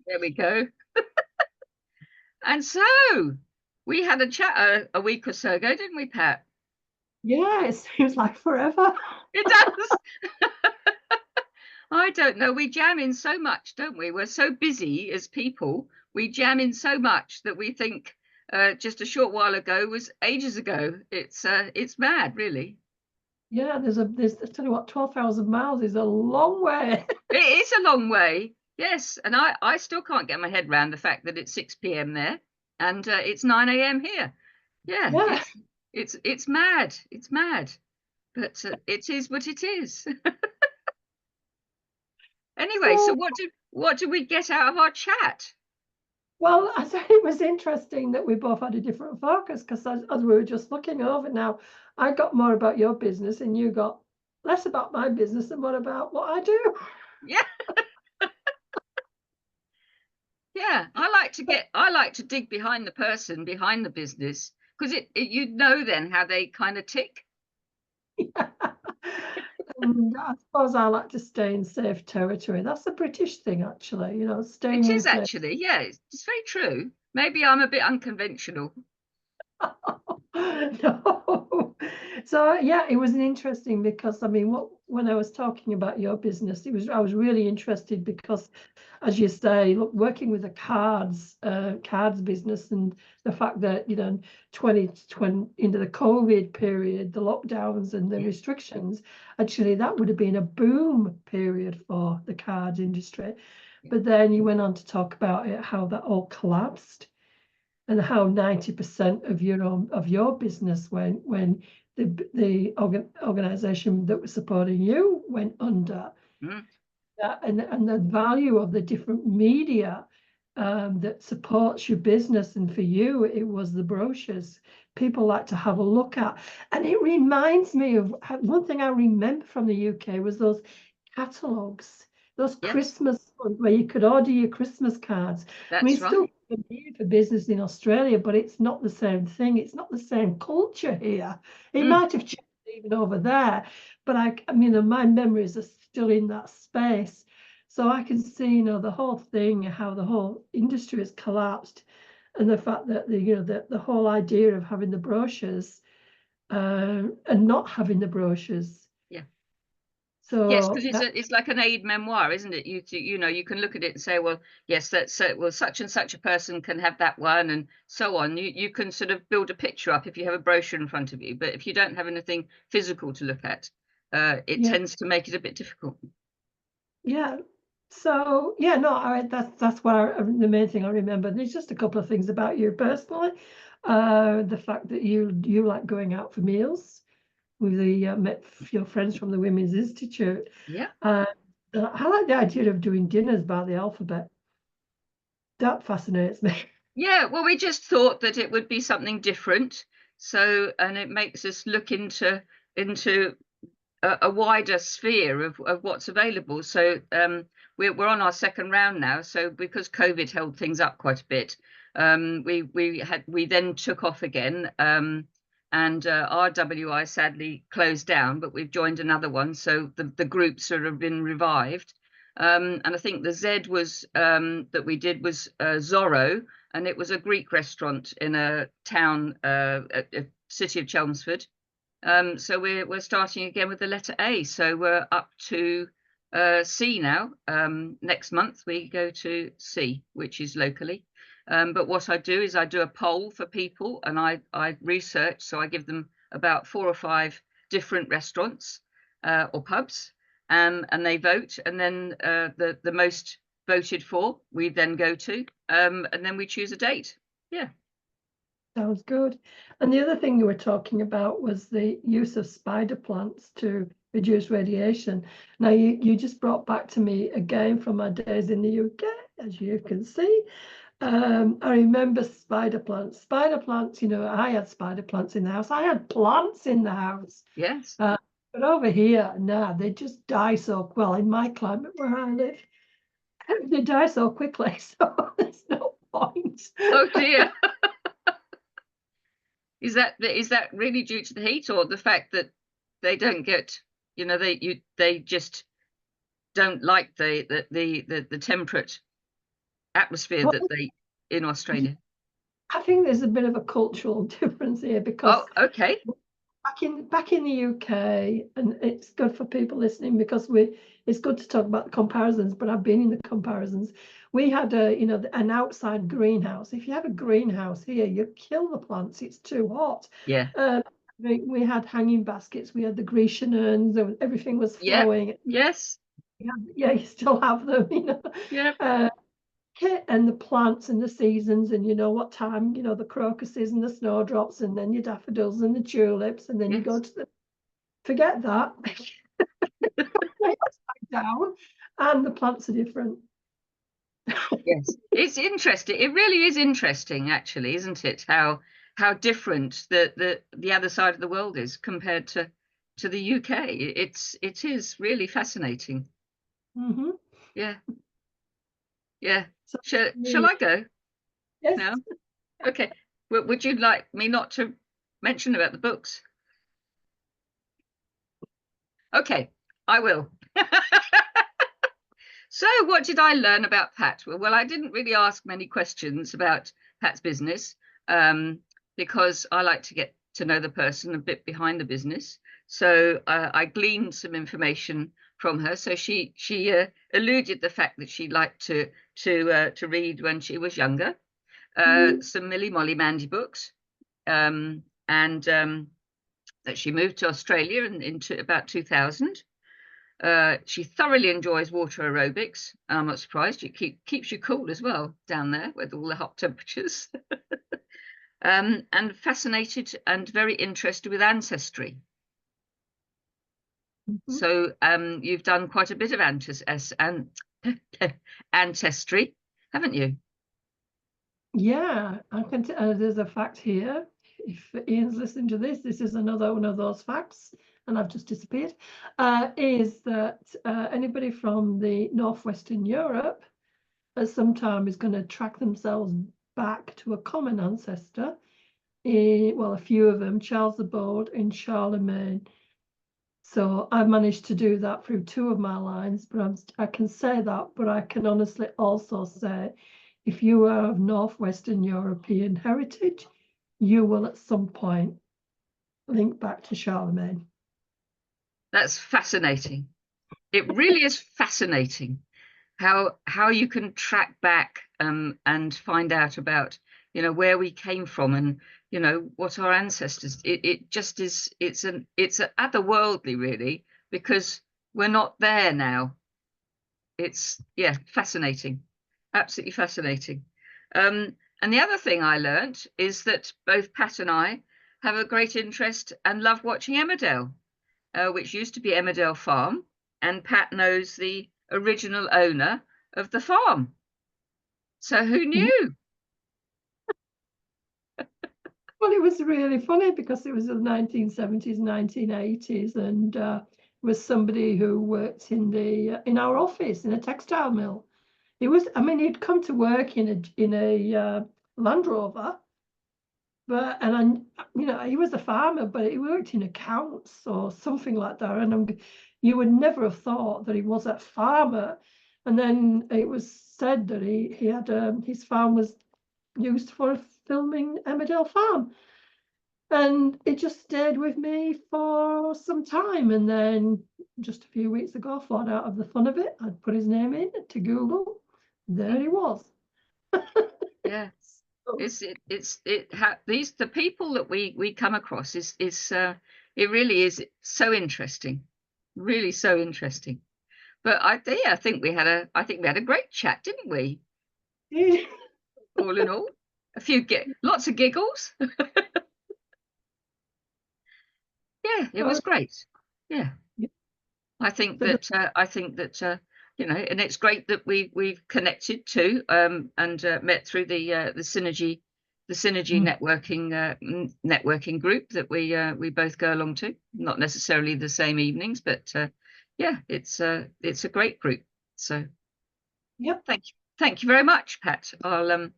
There we go. And so we had a chat a week or so ago, didn't we, Pat? Yeah, it seems like forever. It does. I don't know. We jam in so much, don't we? We're so busy as people. We jam in so much that we think just a short while ago was ages ago. It's mad, really. Yeah, there's I tell you what, 12,000 miles is a long way. It is a long way. Yes, and I still can't get my head around the fact that it's 6 p.m. there and it's 9 a.m. here. Yeah, Yeah. it's mad. It's mad. But it is what it is. Anyway, so So, what did we get out of our chat? well, I thought it was interesting that we both had a different focus because as we were just looking over now, I got more about your business and you got less about my business and more about what I do. Yeah, yeah. I like to dig behind the person behind the business because it you know then how they kind of tick. And I suppose I like to stay in safe territory. That's a British thing, actually, staying It in is safe. actually, yeah, it's very true. Maybe I'm a bit unconventional. No. So yeah, it was interesting because I mean, when I was talking about your business, I was really interested because, as you say, look, working with a cards business, and the fact that 2020 into the COVID period, the lockdowns and the Yeah, restrictions, actually that would have been a boom period for the cards industry. yeah, But then you went on to talk about it, how that all collapsed and how 90% of your business when the organization that was supporting you went under. mm, And the value of the different media that supports your business, and for you it was the brochures people like to have a look at. And it reminds me of one thing I remember from the UK was those catalogs, those yes, Christmas ones where you could order your Christmas cards. I mean, that's it's still right. needed for business in Australia, but it's not the same thing. It's not the same culture here. It Mm, might have changed even over there, but I mean, my memories are still in that space. So I can see, the whole thing, how the whole industry has collapsed, and the fact that the whole idea of having the brochures and not having the brochures. yeah. Yes, So because it's like an aid memoir, isn't it? You know you can look at it and say, well, yes, that's so. Well, such and such a person can have that one, and so on. You can sort of build a picture up if you have a brochure in front of you, but if you don't have anything physical to look at, it yeah, tends to make it a bit difficult. yeah. So yeah, no, that's what the main thing I remember. There's just a couple of things about you personally. The fact that you like going out for meals with the met your friends from the Women's Institute. Yeah. Uh, I like the idea of doing dinners by the alphabet. That fascinates me. Yeah, well, we just thought that it would be something different. So, and it makes us look into a wider sphere of what's available. So, we're on our second round now. So, because COVID held things up quite a bit, we then took off again. And RWI sadly closed down, but we've joined another one. So the group's sort of been revived. And I think the Z was that we did was Zorro, and it was a Greek restaurant in a town, a city of Chelmsford. So we're starting again with the letter A. So we're up to C now. Next month we go to C, which is locally. But what I do is I do a poll for people, and I research. So I give them about 4 or 5 different restaurants or pubs, and they vote, and then the most voted for we then go to, and then we choose a date. Yeah. Sounds good. And the other thing you were talking about was the use of spider plants to reduce radiation. Now, you just brought back to me again from my days in the UK, as you can see. I remember spider plants. Spider plants, I had spider plants in the house. I had plants in the house. Yes. Uh, but over here, nah, they just die so well in my climate where I live. They die so quickly, so there's no point. Oh dear. Is that really due to the heat or the fact that they don't get, they just don't like the temperate? atmosphere Well, that they in Australia? I think there's a bit of a cultural difference here because Oh, okay. back in the UK, and it's good for people listening because it's good to talk about the comparisons, but I've been in the comparisons. We had an outside greenhouse. If you have a greenhouse here, you kill the plants. It's too hot. Yeah. We had hanging baskets. We had the Grecian urns. Everything was Yeah. flowing. Yes. Yeah, you still have them. Yeah. And the plants and the seasons, and you know what time, the crocuses and the snowdrops, and then your daffodils and the tulips, and then you go Yes. to forget that. Upside down, and the plants are different. Yes. It's interesting. It really is interesting, actually, isn't it? How different the other side of the world is compared to the UK. It is really fascinating. Mm-hmm. Yeah. Yeah. So, Shall I go yes. now? Okay. Would you like me not to mention about the books? Okay, I will. So, what did I learn about Pat? Well, I didn't really ask many questions about Pat's business because I like to get to know the person a bit behind the business. So, I gleaned some information from her. So she alluded the fact that she liked to read when she was younger, some Millie Molly Mandy books, and that she moved to Australia into about 2000. She thoroughly enjoys water aerobics. I'm not surprised. It keeps you cool as well down there with all the hot temperatures. And fascinated and very interested with ancestry. Mm-hmm. So you've done quite a bit of ancestry, haven't you? Yeah, I can. There's a fact here. If Ian's listening to this is another one of those facts, and I've just disappeared. Is that anybody from the northwestern Europe at some time is going to track themselves back to a common ancestor? Well, a few of them, Charles the Bold and Charlemagne. So I've managed to do that through two of my lines, but I can say that, but I can honestly also say, if you are of Northwestern European heritage, you will at some point link back to Charlemagne. That's fascinating. It really is fascinating how you can track back and find out about where we came from and what our ancestors. It just is. It's otherworldly, really, because we're not there now. It's fascinating, absolutely fascinating. And the other thing I learnt is that both Pat and I have a great interest and love watching Emmerdale, which used to be Emmerdale Farm, and Pat knows the original owner of the farm. So who knew? Well, it was really funny because it was the 1970s, 1980s, and was somebody who worked in our office in a textile mill. It was, I mean, he'd come to work in a Land Rover, and he was a farmer, but he worked in accounts or something like that. And you would never have thought that he was a farmer. And then it was said that he had his farm was used for filming Emmerdale Farm. And it just stayed with me for some time. And then just a few weeks ago, I thought out of the fun of it, I'd put his name in to Google. There he was. Yeah. The people that we come across is it really is so interesting, really so interesting. But I think we had a great chat, didn't we? All in all, lots of giggles. Yeah, it was great. Yeah, I think that and it's great that we've connected too and met through the synergy networking group that we both go along to. Not necessarily the same evenings, but yeah, it's a great group. So Yep. thank you very much, Pat. I'll